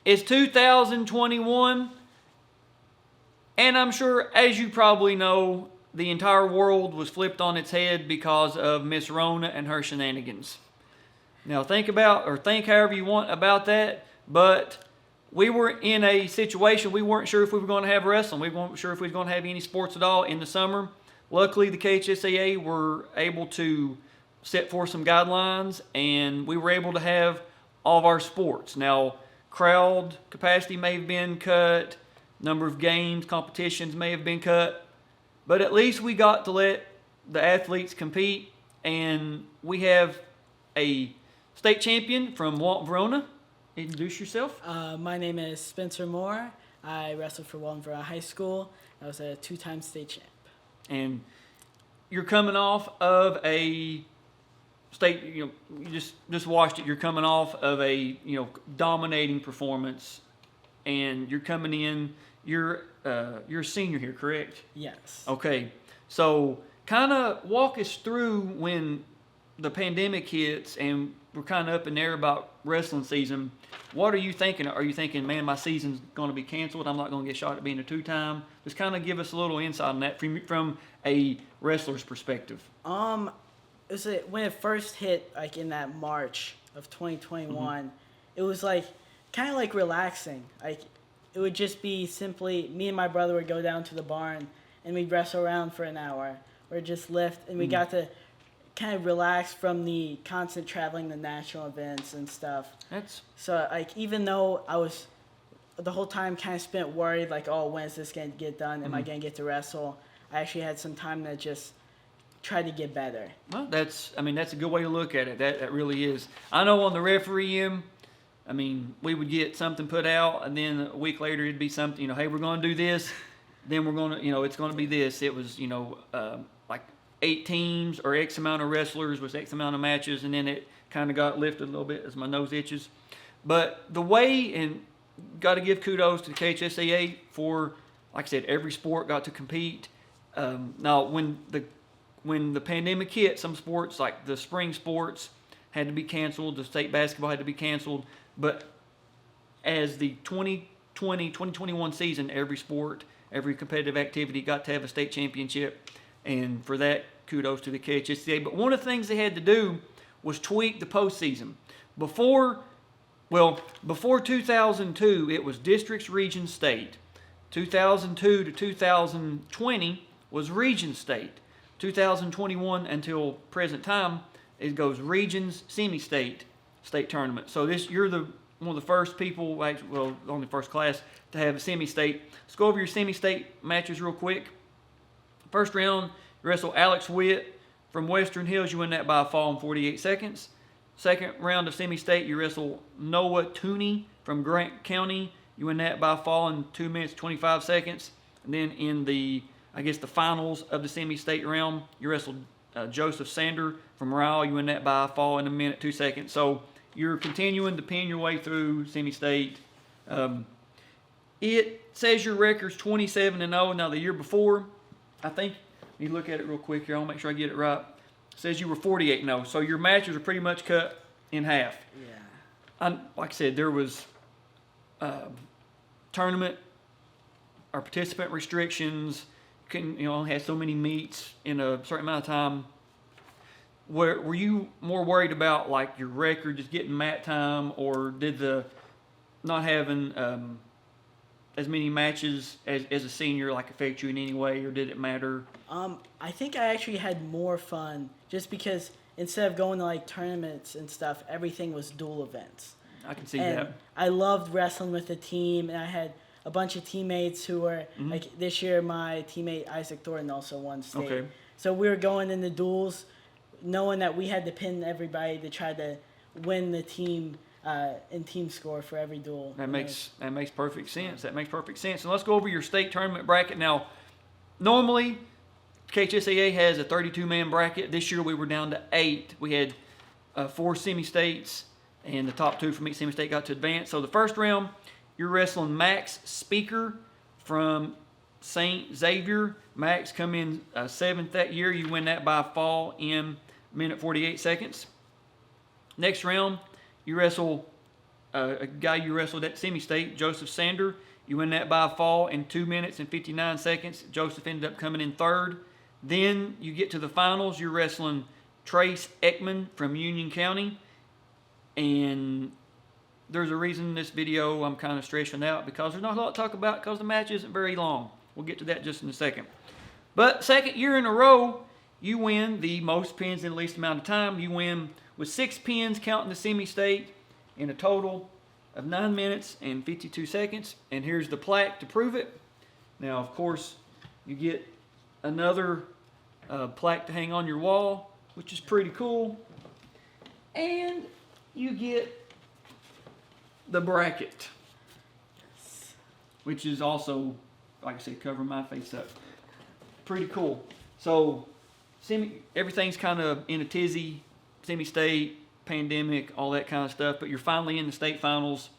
it's 2021, and I'm sure, as you probably know, the entire world was flipped on its head because of Miss Rona and her shenanigans. Now think however you want about that, but we were in a situation, we weren't sure if we were going to have wrestling. We weren't sure if we were going to have any sports at all in the summer. Luckily, the KHSAA were able to set forth some guidelines, and we were able to have all of our sports. Now, crowd capacity may have been cut, number of games, competitions may have been cut, but at least we got to let the athletes compete, and we have a state champion from Walton-Verona. Introduce yourself. My name is Spencer Moore. I wrestled for Walton-Verona High School. I was a 2-time state champ. And you're coming off of a state, you just watched it. You're coming off of a, dominating performance, and you're coming in. You're a senior here, correct? Yes. Okay. So kind of walk us through when the pandemic hits and we're kind of up in there about wrestling season. What are you thinking? Are you thinking, man, my season's going to be canceled, I'm not going to get shot at being a 2-time? Just kind of give us a little insight on that from a wrestler's perspective. It was when it first hit, like in that March of 2021, It was like kind of like relaxing. Like it would just be simply me and my brother would go down to the barn and we'd wrestle around for an hour or just lift, and we got to kind of relax from the constant traveling to national events and stuff. So like even though I was the whole time kind of spent worried like, oh, when is this going to get done? Am I going to get to wrestle? I actually had some time to just try to get better. Well, that's a good way to look at it. That really is. I know on the referee end, we would get something put out, and then a week later it'd be something, hey, we're going to do this, then we're going to, it's going to be this. It was, like 8 teams or X amount of wrestlers with X amount of matches, and then it kind of got lifted a little bit as my nose itches. But the way, and got to give kudos to the KHSAA for, like I said, every sport got to compete. Now, when the pandemic hit, some sports, like the spring sports, had to be canceled. The state basketball had to be canceled. But as the 2020-2021 season, every sport, every competitive activity got to have a state championship. And for that, kudos to the KHSAA. But one of the things they had to do was tweak the postseason. Before 2002, it was districts, region, state. 2002 to 2020 was region, state. 2021 until present time, it goes regions, semi-state, state tournament. So you're one of the first people, only first class to have a semi-state. Let's go over your semi-state matches real quick. First round, you wrestle Alex Witt from Western Hills. You win that by a fall in 48 seconds. Second round of semi-state, you wrestle Noah Tooney from Grant County. You win that by a fall in 2 minutes, 25 seconds. And then in the finals of the semi-state round, you wrestled Joseph Sander from Ryle. You win that by a fall in 1 minute, 2 seconds. So you're continuing to pin your way through semi-state. It says your record's 27-0. Now the year before, I think, let me look at it real quick here. I'll make sure I get it right. It says you were 48-0. So your matches are pretty much cut in half. Yeah. Like I said, there was tournament or participant restrictions. Only had so many meets in a certain amount of time. Were you more worried about like your record, just getting mat time, or did the not having as many matches as a senior like affect you in any way, or did it matter? I think I actually had more fun just because instead of going to like tournaments and stuff, everything was dual events. I can see and that. I loved wrestling with the team, and I had a bunch of teammates who were like this year. My teammate Isaac Thornton also won state. Okay. So we were going in the duels, knowing that we had to pin everybody to try to win the team in team score for every duel. That makes perfect sense. That makes perfect sense. And let's go over your state tournament bracket now. Normally, KHSAA has a 32-man bracket. This year we were down to 8. We had 4 semi-states, and the top 2 from each semi-state got to advance. So the first round, you're wrestling Max Speaker from St. Xavier. Max come in 7th that year. You win that by a fall in 1 minute 48 seconds. Next round, you wrestle a guy you wrestled at semi-state, Joseph Sander. You win that by a fall in 2 minutes and 59 seconds. Joseph ended up coming in third. Then you get to the finals. You're wrestling Trace Ekman from Union County. And there's a reason this video I'm kind of stressing out, because there's not a lot to talk about because the match isn't very long. We'll get to that just in a second. But second year in a row, you win the most pins in the least amount of time. You win with 6 pins, counting the semi-state, in a total of 9 minutes and 52 seconds. And here's the plaque to prove it. Now, of course, you get another plaque to hang on your wall, which is pretty cool. And you get the bracket, which is also, like I said, covering my face up. Pretty cool. So everything's kind of in a tizzy, semi-state, pandemic, all that kind of stuff, but you're finally in the state finals.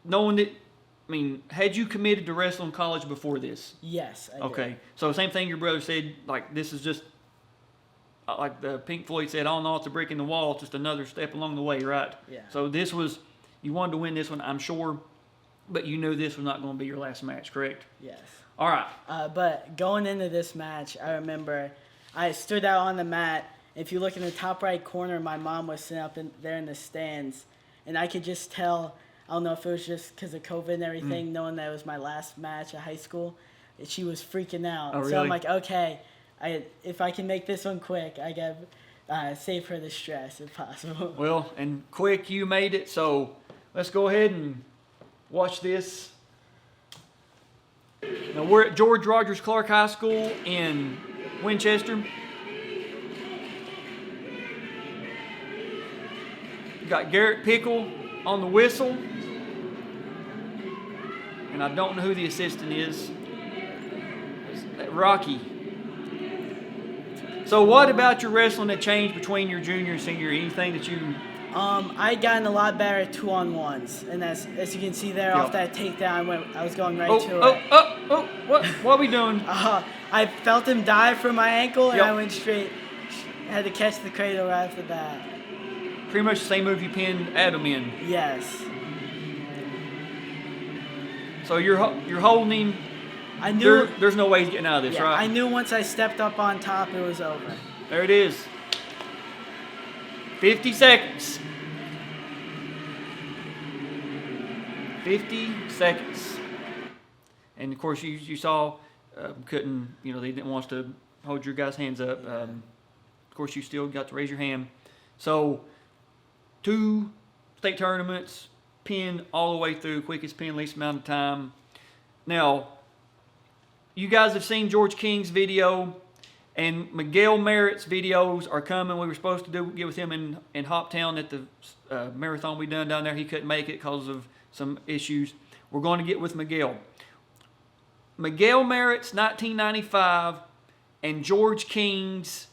Knowing that, I mean, had you committed to wrestling college before this? Yes, I Okay. did. So same thing your brother said, like, this is just, like the Pink Floyd said, all in all, it's a brick in the wall, it's just another step along the way, right? Yeah. So this was, you wanted to win this one, I'm sure, but you knew this was not going to be your last match, correct? Yes. All right. But going into this match, I remember I stood out on the mat. If you look in the top right corner, my mom was sitting up there in the stands, and I could just tell, I don't know if it was just because of COVID and everything, knowing that it was my last match at high school, she was freaking out. Oh, really? So I'm like, okay, if I can make this one quick, I got save her the stress if possible. Well, and quick, you made it, so let's go ahead and watch this. Now, we're at George Rogers Clark High School in Winchester. Got Garrett Pickle on the whistle. And I don't know who the assistant is. Is that Rocky? So what about your wrestling that changed between your junior and senior? Anything that you... I gotten a lot better at 2-on-1s, and as you can see there, off that takedown, I was going right to it. What are we doing? I felt him dive from my ankle, and Yep. I went straight. I had to catch the cradle right after that. Pretty much the same move you pinned Adam in. Yes. So you're holding him. I knew. There's no way he's getting out of this, Yeah, right? I knew once I stepped up on top, it was over. There it is. 50 seconds. 50 seconds. And of course, you saw, they didn't want us to hold your guys' hands up. Of course, you still got to raise your hand. So, 2 state tournaments, pin all the way through, quickest pin, least amount of time. Now, you guys have seen George King's video, and Miguel Merritt's videos are coming. We were supposed to get with him in Hoptown at the marathon we done down there. He couldn't make it because of some issues. We're going to get with Miguel. Miguel Merritt's 1995 and George King's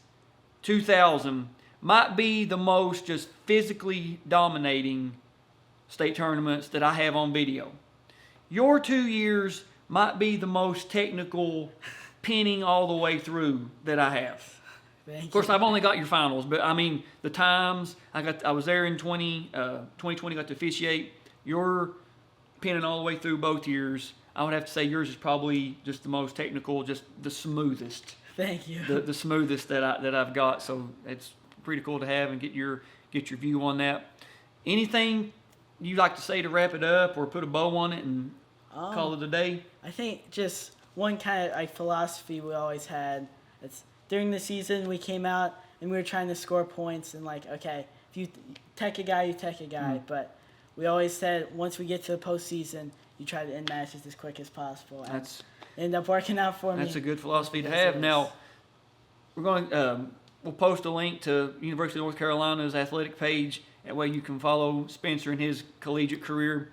2000 might be the most just physically dominating state tournaments that I have on video. Your 2 years might be the most technical pinning all the way through that I have. Of course, I've only got your finals, but I mean the times I was there in 2020, got to officiate. Your pinning all the way through both years, I would have to say yours is probably just the most technical, just the smoothest. Thank you. The smoothest that I've got. So it's pretty cool to have and get your view on that. Anything you'd like to say to wrap it up or put a bow on it and call it a day? I think just one kind of philosophy we always had. It's during the season we came out and we were trying to score points and okay, if you tech a guy, you tech a guy. But we always said once we get to the postseason, you try to end matches as quick as possible. And ended up working out for me. That's a good philosophy to have. Now, we're going. We'll post a link to University of North Carolina's athletic page. That way you can follow Spencer in his collegiate career.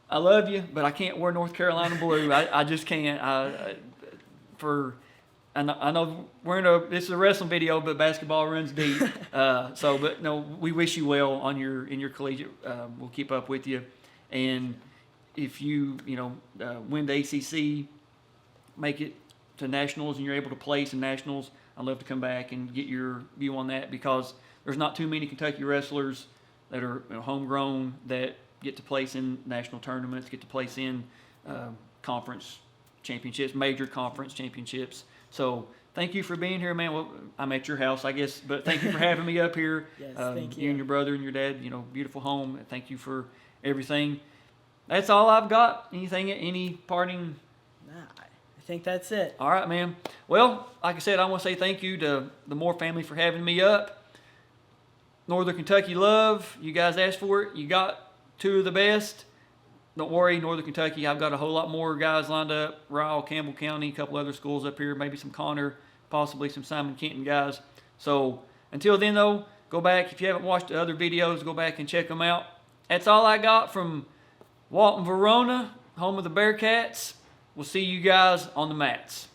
I love you, but I can't wear North Carolina blue. I just can't. I know this is a wrestling video, but basketball runs deep. But no, we wish you well in your collegiate. We'll keep up with you, and if you win the ACC, make it to nationals, and you're able to place in nationals, I'd love to come back and get your view on that because there's not too many Kentucky wrestlers that are homegrown, that get to place in national tournaments, get to place in conference championships, major conference championships. So thank you for being here, man. Well, I'm at your house, I guess, but thank you for having me up here. Yes, thank you. You and your brother and your dad, beautiful home. Thank you for everything. That's all I've got. Any parting? Nah, I think that's it. All right, man. Well, like I said, I want to say thank you to the Moore family for having me up. Northern Kentucky love. You guys asked for it. You got two of the best. Don't worry, Northern Kentucky, I've got a whole lot more guys lined up. Ryle, Campbell County, a couple other schools up here, maybe some Connor, possibly some Simon Kenton guys. So until then, though, go back. If you haven't watched the other videos, go back and check them out. That's all I got from Walton-Verona, home of the Bearcats. We'll see you guys on the mats.